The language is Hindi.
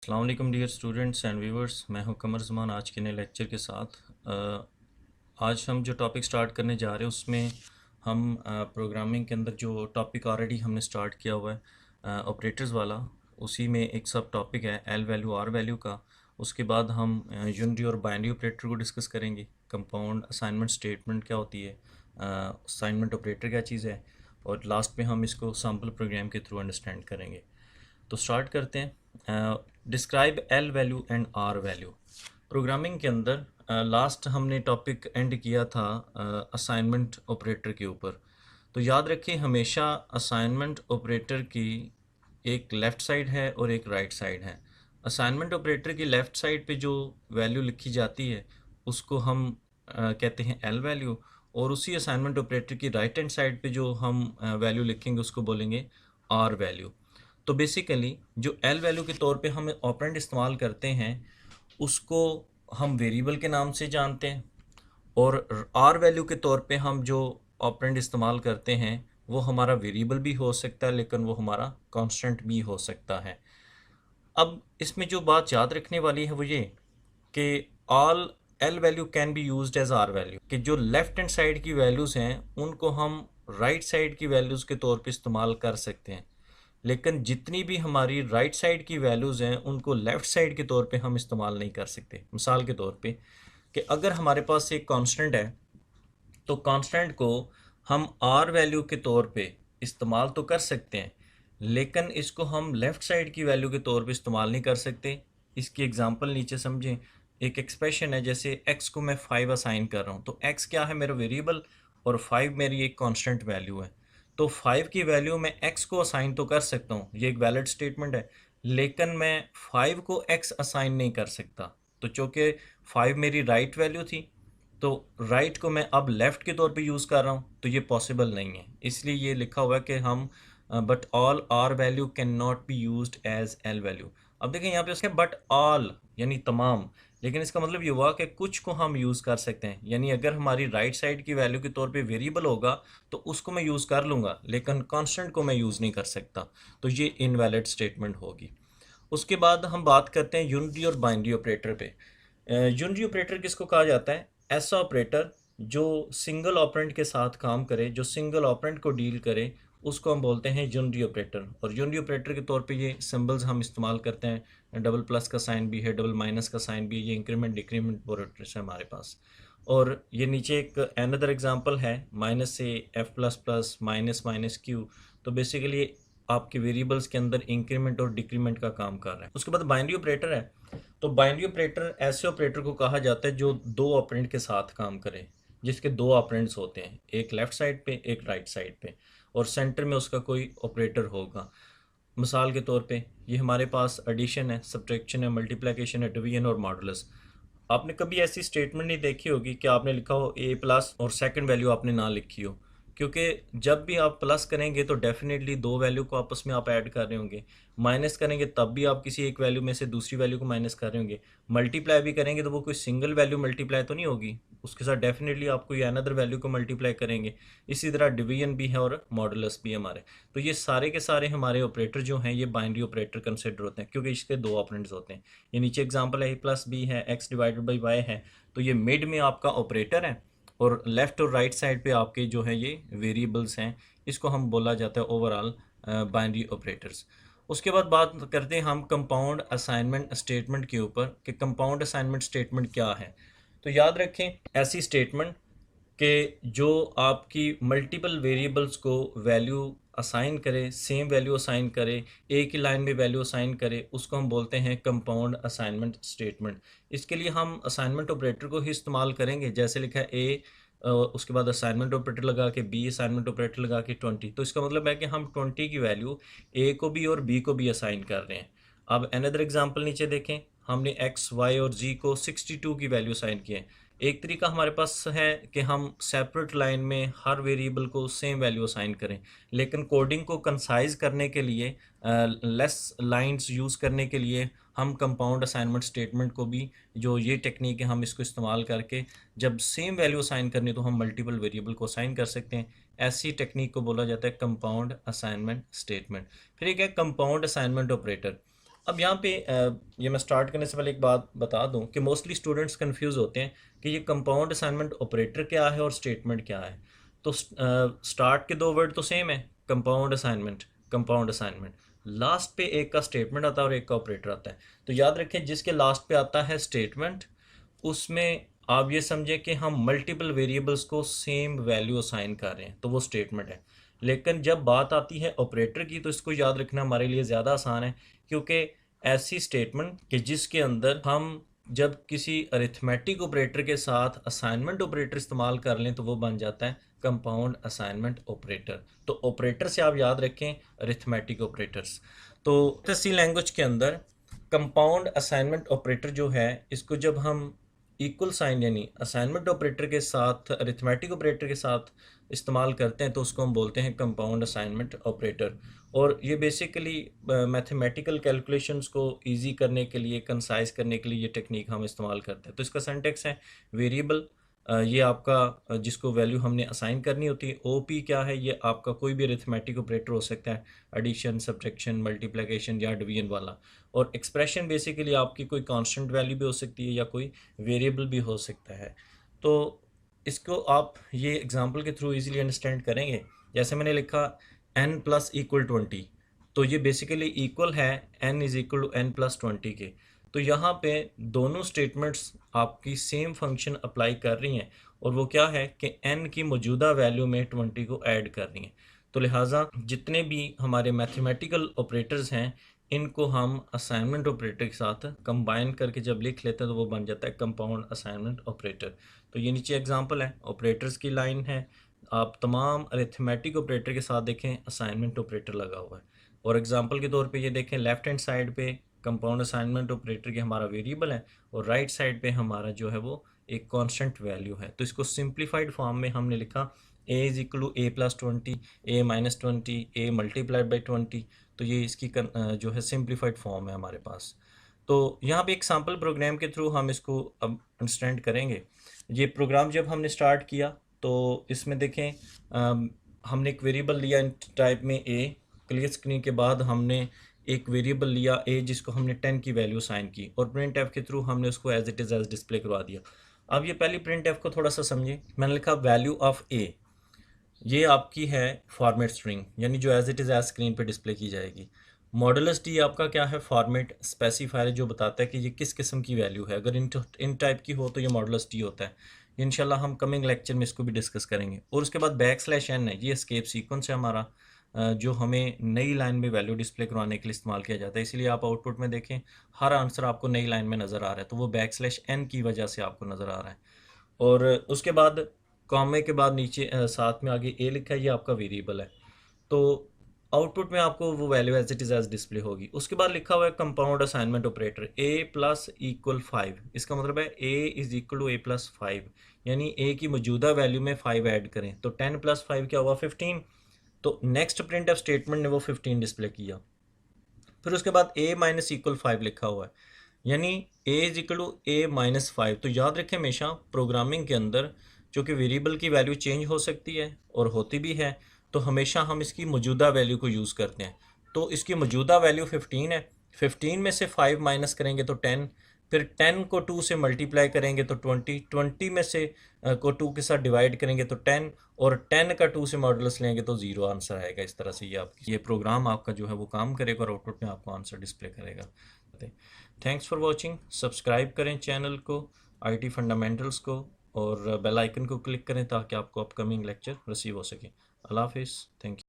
अस्सलाम वालेकुम डियर स्टूडेंट्स एंड व्यूवर्स। मैं हूं कमर ज़मान आज के नए लेक्चर के साथ। आज हम जो टॉपिक स्टार्ट करने जा रहे हैं उसमें हम प्रोग्रामिंग के अंदर जो टॉपिक ऑलरेडी हमने स्टार्ट किया हुआ है ऑपरेटर्स वाला, उसी में एक सब टॉपिक है एल वैल्यू आर वैल्यू का। उसके बाद हम यूनिटरी और बाइनरी ऑपरेटर को डिस्कस करेंगे। कंपाउंड असाइनमेंट स्टेटमेंट क्या होती है, असाइनमेंट ऑपरेटर क्या चीज़ है, और लास्ट में हम इसको सैम्पल प्रोग्राम के थ्रू अंडरस्टैंड करेंगे। तो स्टार्ट करते हैं। Describe L value and R value. Programming के अंदर लास्ट हमने टॉपिक एंड किया था असाइनमेंट ऑपरेटर के ऊपर। तो याद रखें हमेशा असाइनमेंट ऑपरेटर की एक लेफ़्ट साइड है और एक राइट साइड है। असाइनमेंट ऑपरेटर की लेफ़्ट साइड पे जो वैल्यू लिखी जाती है उसको हम कहते हैं एल वैल्यू, और उसी असाइनमेंट ऑपरेटर की राइट हैंड साइड पे जो हम वैल्यू लिखेंगे उसको बोलेंगे आर वैल्यू। तो बेसिकली जो एल वैल्यू के तौर पे हम ऑपरेंड इस्तेमाल करते हैं उसको हम वेरिएबल के नाम से जानते हैं, और आर वैल्यू के तौर पे हम जो ऑपरेंड इस्तेमाल करते हैं वो हमारा वेरिएबल भी हो सकता है, लेकिन वो हमारा कांस्टेंट भी हो सकता है। अब इसमें जो बात याद रखने वाली है वो ये कि all L value can be used as R value, कि जो लेफ्ट हैंड साइड की वैल्यूज़ हैं उनको हम राइट साइड की वैल्यूज़ के तौर पे इस्तेमाल कर सकते हैं, लेकिन जितनी भी हमारी राइट साइड की वैल्यूज़ हैं उनको लेफ़्ट साइड के तौर पे हम इस्तेमाल नहीं कर सकते। मिसाल के तौर पे कि अगर हमारे पास एक कांस्टेंट है तो कांस्टेंट को हम आर वैल्यू के तौर पे इस्तेमाल तो कर सकते हैं, लेकिन इसको हम लेफ़्ट साइड की वैल्यू के तौर पे इस्तेमाल नहीं कर सकते। इसकी एग्जांपल नीचे समझें। एक एक्सप्रेशन है, जैसे x को मैं 5 असाइन कर रहा हूँ, तो x क्या है, मेरा वेरिएबल, और 5 मेरी एक कांस्टेंट वैल्यू है। तो 5 की वैल्यू मैं x को असाइन तो कर सकता हूँ, ये एक वैलिड स्टेटमेंट है, लेकिन मैं 5 को x असाइन नहीं कर सकता। तो चूँकि 5 मेरी राइट वैल्यू थी, तो राइट को मैं अब लेफ़्ट के तौर पे यूज़ कर रहा हूँ, तो ये पॉसिबल नहीं है। इसलिए ये लिखा हुआ है कि हम but all R value can not be used as L value. अब देखें यहाँ पे उसके बट ऑल यानी तमाम, लेकिन इसका मतलब ये हुआ कि कुछ को हम यूज़ कर सकते हैं। यानी अगर हमारी राइट साइड की वैल्यू के तौर पे वेरिएबल होगा तो उसको मैं यूज़ कर लूँगा, लेकिन कांस्टेंट को मैं यूज़ नहीं कर सकता। तो ये इनवैलिड स्टेटमेंट होगी। उसके बाद हम बात करते हैं यूनिटरी और बाइनरी ऑपरेटर पे। यूनिटरी ऑपरेटर किसको कहा जाता है? ऐसा ऑपरेटर जो सिंगल ऑपरेंड के साथ काम करे, जो सिंगल ऑपरेंड को डील करे, उसको हम बोलते हैं यूनिटरी ऑपरेटर। और यूनिटरी ऑपरेटर के तौर पे ये सिंबल्स हम इस्तेमाल करते हैं। डबल प्लस का साइन भी है, डबल माइनस का साइन भी है, ये इंक्रीमेंट डिक्रीमेंट ऑपरेटर्स है हमारे पास। और ये नीचे एक अनदर एग्जांपल है, माइनस से F plus plus minus minus Q. तो बेसिकली आपके वेरिएबल्स के अंदर इंक्रीमेंट और डिक्रीमेंट का काम कर रहा है। उसके बाद बाइनरी ऑपरेटर है। तो बाइनरी ऑपरेटर ऐसे ऑपरेटर को कहा जाता है जो दो ऑपरेंड के साथ काम करे, जिसके दो ऑपरेंड्स होते हैं, एक लेफ्ट साइड पे एक राइट साइड पे, और सेंटर में उसका कोई ऑपरेटर होगा। मिसाल के तौर पे ये हमारे पास एडिशन है, सब्ट्रैक्शन है, मल्टीप्लिकेशन है, डिवीजन और मॉडुलस। आपने कभी ऐसी स्टेटमेंट नहीं देखी होगी कि आपने लिखा हो ए प्लस और सेकंड वैल्यू आपने ना लिखी हो, क्योंकि जब भी आप प्लस करेंगे तो डेफिनेटली दो वैल्यू को आपस में आप ऐड कर रहे होंगे। माइनस करेंगे तब भी आप किसी एक वैल्यू में से दूसरी वैल्यू को माइनस कर रहे होंगे। मल्टीप्लाई भी करेंगे तो वो कोई सिंगल वैल्यू मल्टीप्लाई तो नहीं होगी, उसके साथ डेफिनेटली आप कोई अनदर वैल्यू को मल्टीप्लाई करेंगे। इसी तरह डिवीजन भी है और मॉडुलस भी है हमारे। तो ये सारे के सारे हमारे ऑपरेटर जो हैं ये बाइनरी ऑपरेटर कंसिडर होते हैं, क्योंकि इसके दो ऑपरेंड्स होते हैं। ये नीचे एग्जांपल है, ए प्लस बी है, एक्स डिवाइडेड बाई वाई है, तो ये मिड में आपका ऑपरेटर है, और लेफ़्ट और राइट साइड पे आपके जो है ये वेरिएबल्स हैं। इसको हम बोला जाता है ओवरऑल बाइनरी ऑपरेटर्स। उसके बाद बात करते हैं हम कंपाउंड असाइनमेंट स्टेटमेंट के ऊपर कि कंपाउंड असाइनमेंट स्टेटमेंट क्या है। तो याद रखें ऐसी स्टेटमेंट कि जो आपकी मल्टीपल वेरिएबल्स को वैल्यू असाइन करे, सेम वैल्यू असाइन करे, एक ही लाइन में वैल्यू असाइन करे, उसको हम बोलते हैं कंपाउंड असाइनमेंट स्टेटमेंट। इसके लिए हम असाइनमेंट ऑपरेटर को ही इस्तेमाल करेंगे, जैसे लिखा है ए, उसके बाद असाइनमेंट ऑपरेटर लगा के बी, असाइनमेंट ऑपरेटर लगा के 20। तो इसका मतलब है कि हम 20 की वैल्यू ए को भी और बी को भी असाइन कर रहे हैं। अब अनदर एग्जांपल नीचे देखें, हमने एक्स वाई और जी को 62 की वैल्यू असाइन की है। एक तरीका हमारे पास है कि हम सेपरेट लाइन में हर वेरिएबल को सेम वैल्यू असाइन करें, लेकिन कोडिंग को कंसाइज करने के लिए, लेस लाइंस यूज़ करने के लिए, हम कंपाउंड असाइनमेंट स्टेटमेंट को भी, जो ये टेक्निक है, हम इसको इस्तेमाल करके जब सेम वैल्यू असाइन करनी तो हम मल्टीपल वेरिएबल को असाइन कर सकते हैं। ऐसी टेक्निक को बोला जाता है कंपाउंड असाइनमेंट स्टेटमेंट। फिर एक है कंपाउंड असाइनमेंट ऑपरेटर। अब यहाँ पे ये मैं स्टार्ट करने से पहले एक बात बता दूं कि मोस्टली स्टूडेंट्स कंफ्यूज होते हैं कि ये कंपाउंड असाइनमेंट ऑपरेटर क्या है और स्टेटमेंट क्या है। तो स्टार्ट के दो वर्ड तो सेम है, compound assignment, compound assignment. Last पे एक का स्टेटमेंट आता है और एक का ऑपरेटर आता है। तो याद रखें, जिसके लास्ट पे आता है स्टेटमेंट, उसमें आप ये समझें कि हम मल्टीपल वेरिएबल्स को सेम वैल्यू असाइन कर रहे हैं, तो वो स्टेटमेंट है। लेकिन जब बात आती है ऑपरेटर की, तो इसको याद रखना हमारे लिए ज़्यादा आसान है, क्योंकि ऐसी स्टेटमेंट कि जिसके अंदर हम जब किसी अरिथमेटिक ऑपरेटर के साथ असाइनमेंट ऑपरेटर इस्तेमाल कर लें तो वो बन जाता है कंपाउंड असाइनमेंट ऑपरेटर। तो ऑपरेटर से आप याद रखें अरिथमेटिक ऑपरेटर्स। तो सी लैंग्वेज के अंदर कंपाउंड असाइनमेंट ऑपरेटर जो है, इसको जब हम इक्वल साइन यानी असाइनमेंट ऑपरेटर के साथ अरिथमेटिक ऑपरेटर के साथ इस्तेमाल करते हैं तो उसको हम बोलते हैं कंपाउंड असाइनमेंट ऑपरेटर। और ये बेसिकली मैथमेटिकल कैलकुलेशंस को इजी करने के लिए, कंसाइज करने के लिए ये टेक्निक हम इस्तेमाल करते हैं। तो इसका सिंटैक्स है वेरिएबल, ये आपका जिसको वैल्यू हमने असाइन करनी होती है। ओपी क्या है, ये आपका कोई भी अरिथमेटिक ऑपरेटर हो सकता है, एडिशन, सब्ट्रैक्शन, मल्टीप्लिकेशन या डिवीजन वाला। और एक्सप्रेशन बेसिकली आपकी कोई कांस्टेंट वैल्यू भी हो सकती है या कोई वेरिएबल भी हो सकता है। तो इसको आप ये एग्जांपल के थ्रू इजीली अंडरस्टैंड करेंगे। जैसे मैंने लिखा n प्लस इक्वल 20, तो ये बेसिकली इक्वल है n is equal to n plus 20 के। तो यहाँ पे दोनों स्टेटमेंट्स आपकी सेम फंक्शन अप्लाई कर रही हैं, और वो क्या है कि n की मौजूदा वैल्यू में 20 को ऐड कर रही हैं। तो लिहाजा जितने भी हमारे मैथमेटिकल ऑपरेटर्स हैं, इनको हम असाइनमेंट ऑपरेटर के साथ कंबाइन करके जब लिख लेते हैं तो वो बन जाता है कंपाउंड असाइनमेंट ऑपरेटर। तो ये नीचे एग्जांपल है, ऑपरेटर्स की लाइन है। आप तमाम अरिथमेटिक ऑपरेटर के साथ देखें असाइनमेंट ऑपरेटर लगा हुआ है। और एग्जांपल के तौर पे ये देखें, लेफ्ट हैंड साइड पे कंपाउंड असाइनमेंट ऑपरेटर के हमारा वेरिएबल है, और राइट साइड पे हमारा जो है वो एक कांस्टेंट वैल्यू है। तो इसको सिंप्लीफाइड फॉर्म में हमने लिखा a is equal to a+20, a-20, a multiplied by 20। तो ये इसकी जो है सिंप्लीफाइड फॉर्म है हमारे पास। तो यहाँ पे एक सैम्पल प्रोग्राम के थ्रू हम इसको अब अंडरस्टैंड करेंगे। ये प्रोग्राम जब हमने स्टार्ट किया तो इसमें देखें, हमने एक वेरिएबल लिया इन टाइप में a। क्लियर स्क्रीन के बाद हमने एक वेरिएबल लिया a जिसको हमने 10 की वैल्यू साइन की, और प्रिंट एफ के थ्रू हमने उसको as it is as display करवा दिया। अब ये पहली प्रिंट एफ को थोड़ा सा समझे। मैंने लिखा वैल्यू ऑफ a, ये आपकी है फॉर्मेट स्ट्रिंग, यानी जो as it is as screen पे डिस्प्ले की जाएगी। मॉडुलस डी आपका क्या है, फॉर्मेट स्पेसिफायर है जो बताता है कि ये किस किस्म की वैल्यू है। अगर इन टाइप की हो तो ये मॉडुलस डी होता है। इंशाल्लाह हम कमिंग लेक्चर में इसको भी डिस्कस करेंगे। और उसके बाद बैकस्लैश n है, ये एस्केप सीक्वेंस है हमारा, जो हमें नई लाइन में वैल्यू डिस्प्ले करवाने के लिए इस्तेमाल किया जाता है। इसलिए आप आउटपुट में देखें हर आंसर आपको नई लाइन में नज़र आ रहा है, तो वो बैकस्लैश n की वजह से आपको नज़र आ रहा है। और उसके बाद कॉमे के बाद नीचे साथ में आगे ए लिखा है, ये आपका वेरिएबल है। तो आउटपुट में आपको वो value as it is as display होगी। उसके बाद लिखा हुआ है compound assignment operator a plus equal 5। इसका मतलब है a is equal to a+5, यानी a की मौजूदा वैल्यू में 5 ऐड करें तो 10 + 5 क्या हुआ, 15। तो नेक्स्ट प्रिंट ऑफ स्टेटमेंट ने वो 15 डिस्प्ले किया। फिर उसके बाद a माइनस इक्वल 5 लिखा हुआ है, यानी a is equal to a-5। तो याद रखें हमेशा प्रोग्रामिंग के अंदर चूँकि वेरिएबल की वैल्यू चेंज हो सकती है और होती भी है, तो हमेशा हम इसकी मौजूदा वैल्यू को यूज़ करते हैं। तो इसकी मौजूदा वैल्यू 15 है, 15 में से 5 माइनस करेंगे तो 10, फिर 10 को 2 से मल्टीप्लाई करेंगे तो 20, 20 में से को 2 के साथ डिवाइड करेंगे तो 10, और 10 का 2 से मॉडुलस लेंगे तो 0 आंसर आएगा। इस तरह से ये प्रोग्राम आपका जो है वो काम करेगा और आउटपुट में आपको आंसर डिस्प्ले करेगा। Thanks for watching. सब्सक्राइब करें चैनल को, IT फंडामेंटल्स को, और बेल आइकन को क्लिक करें ताकि आपको अपकमिंग लेक्चर रिसीव हो सके। अल्लाह हाफिज़, थैंक यू।